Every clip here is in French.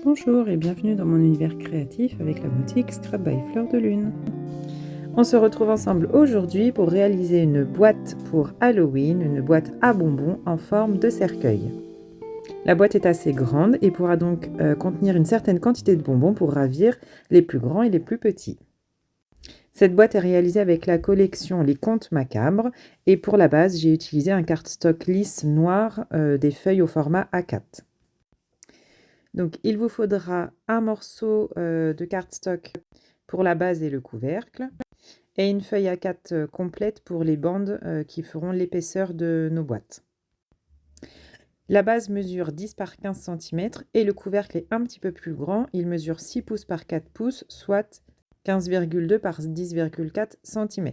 Bonjour et bienvenue dans mon univers créatif avec la boutique Scrap by Fleur de Lune. On se retrouve ensemble aujourd'hui pour réaliser une boîte pour Halloween, une boîte à bonbons en forme de cercueil. La boîte est assez grande et pourra donc contenir une certaine quantité de bonbons pour ravir les plus grands et les plus petits. Cette boîte est réalisée avec la collection Les Contes Macabres et pour la base j'ai utilisé un cardstock lisse noir des feuilles au format A4. Donc, il vous faudra un morceau de cardstock pour la base et le couvercle et une feuille A4 complète pour les bandes qui feront l'épaisseur de nos boîtes. La base mesure 10 par 15 cm et le couvercle est un petit peu plus grand. Il mesure 6 pouces par 4 pouces, soit 15,2 par 10,4 cm.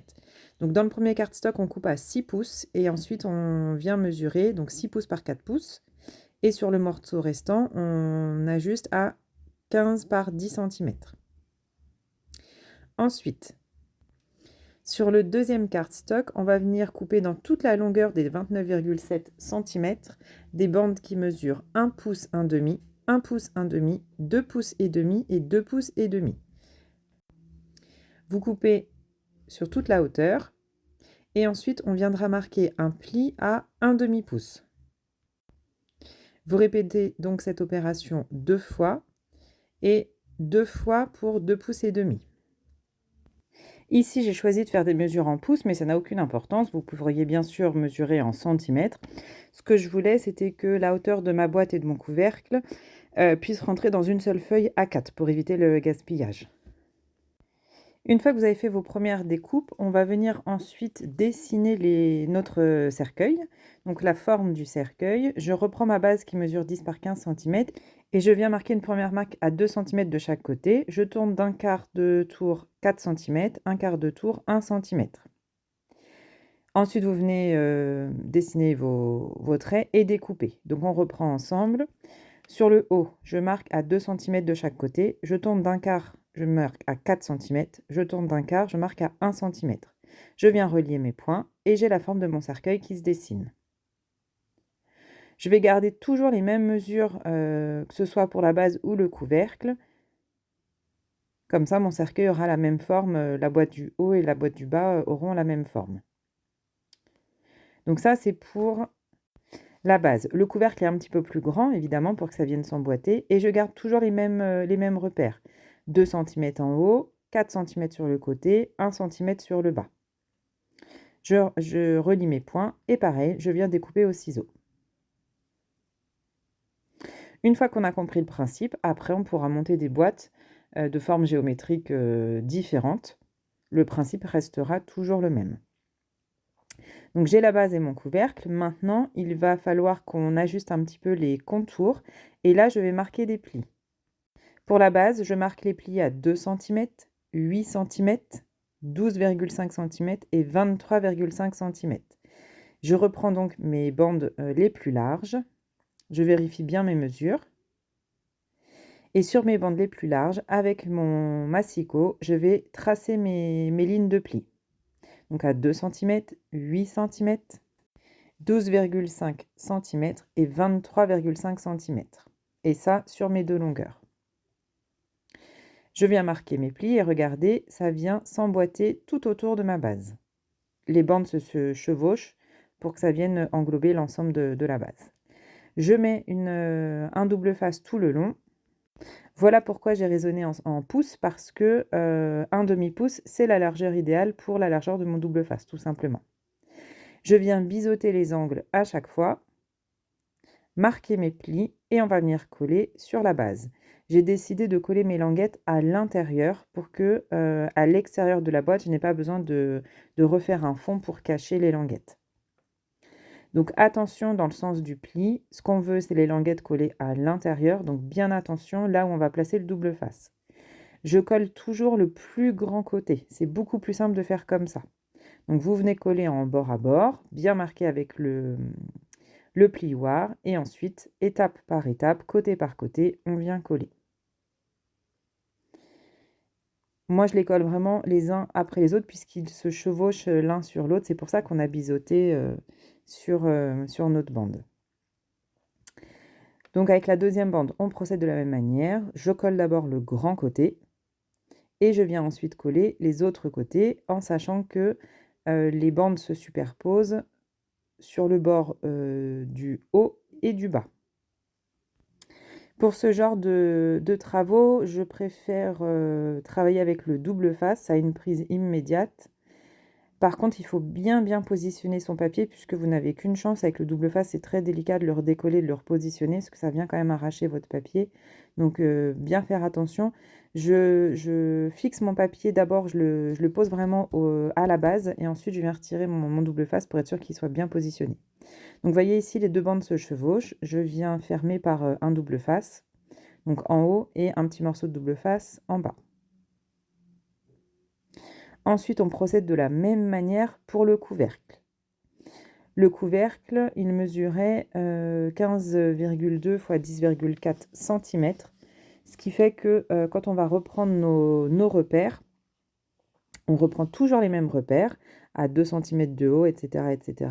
Donc, dans le premier cardstock, on coupe à 6 pouces et ensuite on vient mesurer donc 6 pouces par 4 pouces. Et sur le morceau restant, on ajuste à 15 par 10 cm. Ensuite, sur le deuxième cardstock, on va venir couper dans toute la longueur des 29,7 cm des bandes qui mesurent 1 pouce 1 demi, 1 pouce 1 demi, 2 pouces et demi et 2 pouces et demi. Vous coupez sur toute la hauteur et ensuite on viendra marquer un pli à 1 demi-pouce. Vous répétez donc cette opération 2 fois et 2 fois pour 2 pouces et demi. Ici, j'ai choisi de faire des mesures en pouces, mais ça n'a aucune importance. Vous pourriez bien sûr mesurer en centimètres. Ce que je voulais, c'était que la hauteur de ma boîte et de mon couvercle puisse rentrer dans une seule feuille A4 pour éviter le gaspillage. Une fois que vous avez fait vos premières découpes, on va venir ensuite dessiner notre cercueil, donc la forme du cercueil. Je reprends ma base qui mesure 10 par 15 cm et je viens marquer une première marque à 2 cm de chaque côté. Je tourne d'un quart de tour 4 cm, un quart de tour 1 cm. Ensuite, vous venez dessiner vos traits et découper. Donc on reprend ensemble. Sur le haut, je marque à 2 cm de chaque côté. Je tourne d'un quart, je marque à 4 cm. Je tourne d'un quart, je marque à 1 cm. Je viens relier mes points et j'ai la forme de mon cercueil qui se dessine. Je vais garder toujours les mêmes mesures, que ce soit pour la base ou le couvercle. Comme ça, mon cercueil aura la même forme, la boîte du haut et la boîte du bas auront la même forme. Donc ça, c'est pour la base. Le couvercle est un petit peu plus grand, évidemment, pour que ça vienne s'emboîter. Et je garde toujours les mêmes repères. 2 cm en haut, 4 cm sur le côté, 1 cm sur le bas. Je relie mes points et pareil, je viens découper au ciseau. Une fois qu'on a compris le principe, après on pourra monter des boîtes de formes géométriques différentes. Le principe restera toujours le même. Donc j'ai la base et mon couvercle. Maintenant, il va falloir qu'on ajuste un petit peu les contours. Et là, je vais marquer des plis. Pour la base, je marque les plis à 2 cm, 8 cm, 12,5 cm et 23,5 cm. Je reprends donc mes bandes les plus larges. Je vérifie bien mes mesures. Et sur mes bandes les plus larges, avec mon massicot, je vais tracer mes lignes de plis. Donc à 2 cm, 8 cm, 12,5 cm et 23,5 cm. Et ça sur mes deux longueurs. Je viens marquer mes plis et regardez, ça vient s'emboîter tout autour de ma base. Les bandes se chevauchent pour que ça vienne englober l'ensemble de la base. Je mets un double face tout le long. Voilà pourquoi j'ai raisonné en pouces, parce que un demi-pouce, c'est la largeur idéale pour la largeur de mon double face, tout simplement. Je viens biseauter les angles à chaque fois, marquer mes plis et on va venir coller sur la base. J'ai décidé de coller mes languettes à l'intérieur pour que à l'extérieur de la boîte, je n'ai pas besoin de refaire un fond pour cacher les languettes. Donc attention dans le sens du pli, ce qu'on veut c'est les languettes collées à l'intérieur, donc bien attention là où on va placer le double face. Je colle toujours le plus grand côté, c'est beaucoup plus simple de faire comme ça. Donc vous venez coller en bord à bord, bien marqué avec le plioir et ensuite, étape par étape, côté par côté, on vient coller. Moi, je les colle vraiment les uns après les autres puisqu'ils se chevauchent l'un sur l'autre. C'est pour ça qu'on a biseauté sur notre bande. Donc avec la deuxième bande, on procède de la même manière. Je colle d'abord le grand côté et je viens ensuite coller les autres côtés en sachant que les bandes se superposent sur le bord du haut et du bas. Pour ce genre de travaux, je préfère travailler avec le double face, ça a une prise immédiate. Par contre, il faut bien positionner son papier puisque vous n'avez qu'une chance. Avec le double face, c'est très délicat de le redécoller, de le repositionner parce que ça vient quand même arracher votre papier. Donc, bien faire attention. Je fixe mon papier d'abord, je le pose vraiment à la base et ensuite je viens retirer mon double face pour être sûr qu'il soit bien positionné. Donc, vous voyez ici, les deux bandes se chevauchent. Je viens fermer par un double face, donc en haut, et un petit morceau de double face en bas. Ensuite, on procède de la même manière pour le couvercle. Le couvercle, il mesurait 15,2 x 10,4 cm, ce qui fait que quand on va reprendre nos repères, on reprend toujours les mêmes repères, à 2 cm de haut, etc., etc.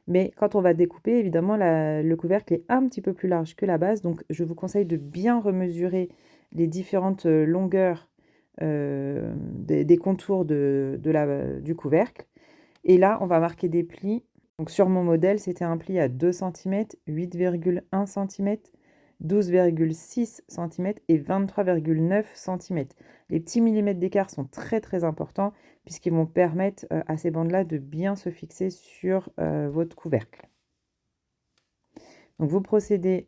Mais quand on va découper, évidemment, le couvercle est un petit peu plus large que la base, donc je vous conseille de bien remesurer les différentes longueurs des contours du couvercle. Et là, on va marquer des plis. Donc sur mon modèle, c'était un pli à 2 cm, 8,1 cm, 12,6 cm et 23,9 cm. Les petits millimètres d'écart sont très importants puisqu'ils vont permettre à ces bandes-là de bien se fixer sur votre couvercle. Donc vous procédez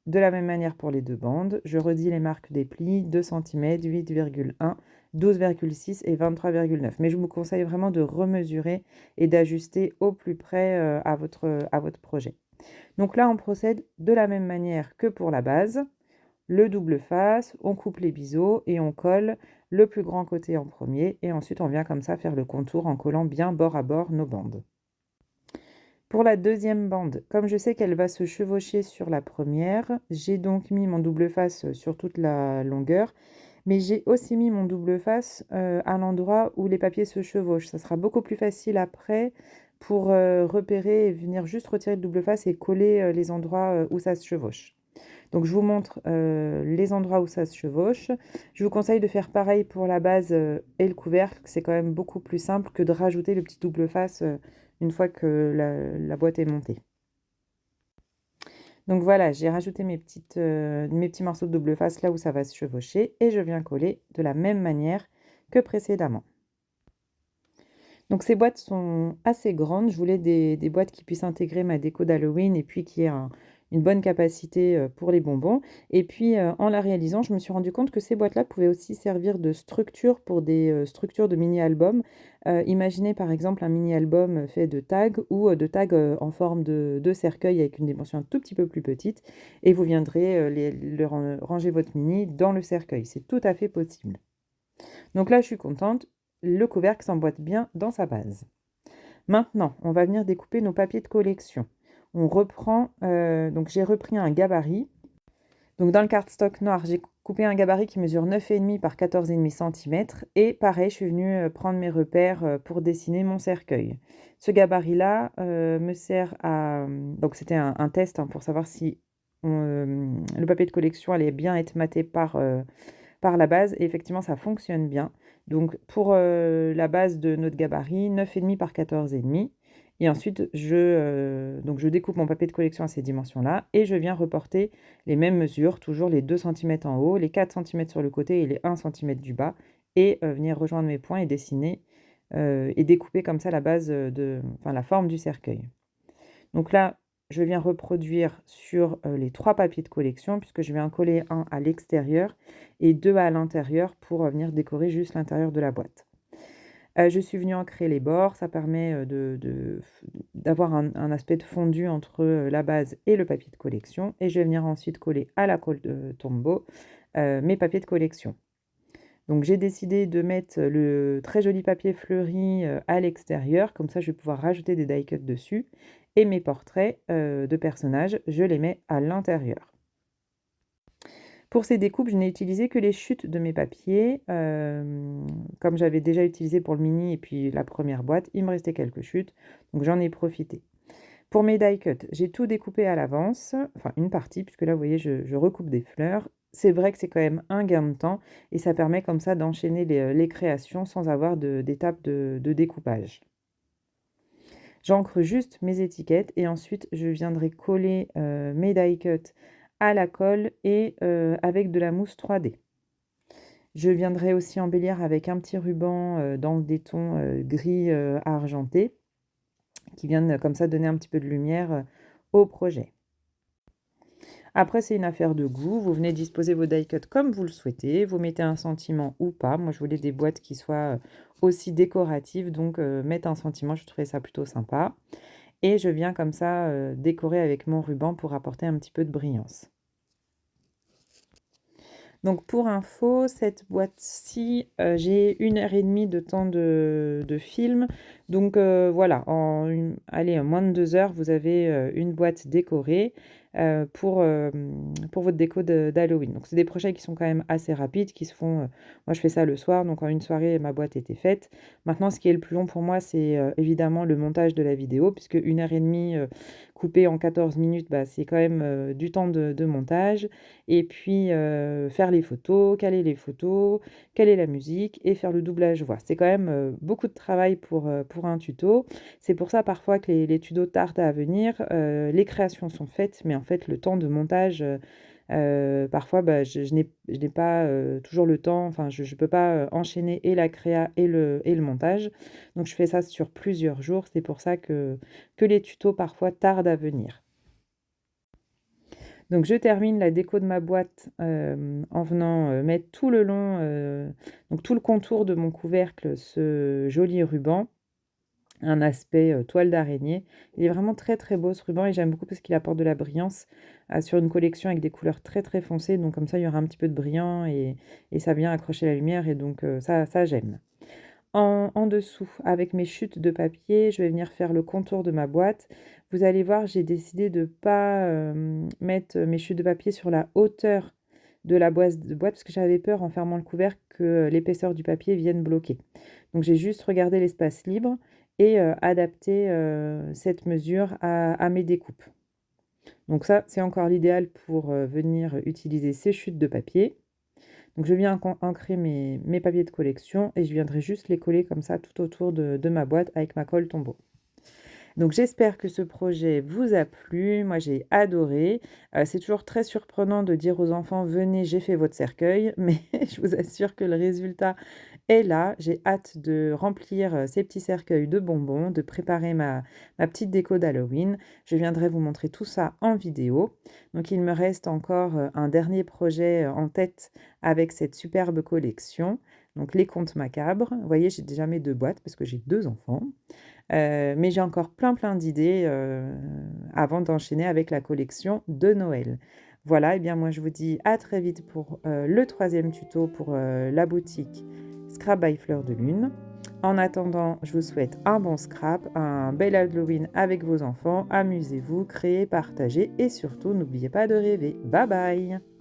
de la même manière pour les deux bandes. Je redis les marques des plis, 2 cm, 8,1, 12,6 et 23,9. Mais je vous conseille vraiment de remesurer et d'ajuster au plus près à votre projet. Donc là, on procède de la même manière que pour la base. Le double face, on coupe les biseaux et on colle le plus grand côté en premier. Et ensuite, on vient comme ça faire le contour en collant bien bord à bord nos bandes. Pour la deuxième bande, comme je sais qu'elle va se chevaucher sur la première, j'ai donc mis mon double face sur toute la longueur, mais j'ai aussi mis mon double face à l'endroit où les papiers se chevauchent. Ça sera beaucoup plus facile après pour repérer et venir juste retirer le double face et coller les endroits où ça se chevauche. Donc je vous montre les endroits où ça se chevauche. Je vous conseille de faire pareil pour la base et le couvercle. C'est quand même beaucoup plus simple que de rajouter le petit double face une fois que la boîte est montée. Donc voilà, j'ai rajouté mes petits morceaux de double face là où ça va se chevaucher et je viens coller de la même manière que précédemment. Donc ces boîtes sont assez grandes. Je voulais des boîtes qui puissent intégrer ma déco d'Halloween et puis qui aient une bonne capacité pour les bonbons. Et puis en la réalisant, je me suis rendu compte que ces boîtes-là pouvaient aussi servir de structure pour des structures de mini-albums. Imaginez par exemple un mini-album fait de tags ou de tags en forme de cercueil avec une dimension un tout petit peu plus petite. Et vous viendrez ranger votre mini dans le cercueil. C'est tout à fait possible. Donc là, je suis contente. Le couvercle s'emboîte bien dans sa base. Maintenant, on va venir découper nos papiers de collection. On reprend, donc j'ai repris un gabarit. Donc dans le cardstock noir, j'ai coupé un gabarit qui mesure 9,5 par 14,5 cm. Et pareil, je suis venue prendre mes repères pour dessiner mon cercueil. Ce gabarit-là me sert à... Donc c'était un test pour savoir si le papier de collection allait bien être maté par la base. Et effectivement, ça fonctionne bien. Donc pour la base de notre gabarit, 9,5 par 14,5. Et ensuite, je découpe mon papier de collection à ces dimensions-là et je viens reporter les mêmes mesures, toujours les 2 cm en haut, les 4 cm sur le côté et les 1 cm du bas, et venir rejoindre mes points et dessiner et découper comme ça la base la forme du cercueil. Donc là, je viens reproduire sur les 3 papiers de collection, puisque je vais en coller un à l'extérieur et 2 à l'intérieur pour venir décorer juste l'intérieur de la boîte. Je suis venue ancrer les bords, ça permet d'avoir un aspect de fondu entre la base et le papier de collection. Et je vais venir ensuite coller à la colle de Tombow mes papiers de collection. Donc j'ai décidé de mettre le très joli papier fleuri à l'extérieur, comme ça je vais pouvoir rajouter des die cuts dessus. Et mes portraits de personnages, je les mets à l'intérieur. Pour ces découpes, je n'ai utilisé que les chutes de mes papiers. Comme j'avais déjà utilisé pour le mini et puis la première boîte, il me restait quelques chutes, donc j'en ai profité. Pour mes die cuts, j'ai tout découpé à l'avance, enfin une partie, puisque là, vous voyez, je recoupe des fleurs. C'est vrai que c'est quand même un gain de temps et ça permet comme ça d'enchaîner les créations sans avoir d'étape de découpage. J'encre juste mes étiquettes et ensuite je viendrai coller mes die cuts à la colle et avec de la mousse 3D. Je viendrai aussi embellir avec un petit ruban dans des tons gris argenté qui viennent comme ça donner un petit peu de lumière au projet. Après, c'est une affaire de goût. Vous venez disposer vos die cuts comme vous le souhaitez. Vous mettez un sentiment ou pas. Moi, je voulais des boîtes qui soient aussi décoratives. Donc, mettre un sentiment, je trouvais ça plutôt sympa. Et je viens comme ça décorer avec mon ruban pour apporter un petit peu de brillance. Donc pour info, cette boîte-ci, j'ai 1 heure et demie de temps de film. Donc voilà, allez, en moins de 2 heures, vous avez une boîte décorée pour votre déco d'Halloween. Donc c'est des projets qui sont quand même assez rapides, qui se font... moi je fais ça le soir, donc en une soirée, ma boîte était faite. Maintenant, ce qui est le plus long pour moi, c'est évidemment le montage de la vidéo, puisque 1 heure et demie coupée en 14 minutes, bah, c'est quand même du temps de montage. Et puis faire les photos, caler la musique et faire le doublage voix. C'est quand même beaucoup de travail pour un tuto. C'est pour ça parfois que les tutos tardent à venir. Les créations sont faites, mais en fait le temps de montage, parfois bah, je n'ai pas toujours le temps, enfin je ne peux pas enchaîner et la créa et le montage. Donc je fais ça sur plusieurs jours. C'est pour ça que les tutos parfois tardent à venir. Donc je termine la déco de ma boîte en venant mettre tout le long, donc tout le contour de mon couvercle, ce joli ruban, un aspect toile d'araignée. Il est vraiment très très beau ce ruban et j'aime beaucoup parce qu'il apporte de la brillance sur une collection avec des couleurs très très foncées. Donc comme ça il y aura un petit peu de brillant et ça vient accrocher la lumière et donc ça j'aime. En dessous, avec mes chutes de papier, je vais venir faire le contour de ma boîte. Vous allez voir, j'ai décidé de ne pas mettre mes chutes de papier sur la hauteur de la boîte parce que j'avais peur en fermant le couvercle que l'épaisseur du papier vienne bloquer. Donc j'ai juste regardé l'espace libre et adapté cette mesure à mes découpes. Donc ça, c'est encore l'idéal pour venir utiliser ces chutes de papier. Donc je viens ancrer mes papiers de collection et je viendrai juste les coller comme ça tout autour de ma boîte avec ma colle Tombow. Donc j'espère que ce projet vous a plu. Moi j'ai adoré. C'est toujours très surprenant de dire aux enfants venez, j'ai fait votre cercueil, mais je vous assure que le résultat est là. J'ai hâte de remplir ces petits cercueils de bonbons, de préparer ma petite déco d'Halloween. Je viendrai vous montrer tout ça en vidéo. Donc il me reste encore un dernier projet en tête avec cette superbe collection. Donc les contes macabres. Vous voyez, j'ai déjà mes 2 boîtes parce que j'ai 2 enfants. Mais j'ai encore plein d'idées avant d'enchaîner avec la collection de Noël. Voilà, et bien moi je vous dis à très vite pour le 3e tuto pour la boutique Scrap by Fleur de Lune. En attendant, je vous souhaite un bon scrap, un bel Halloween avec vos enfants. Amusez-vous, créez, partagez et surtout n'oubliez pas de rêver. Bye bye!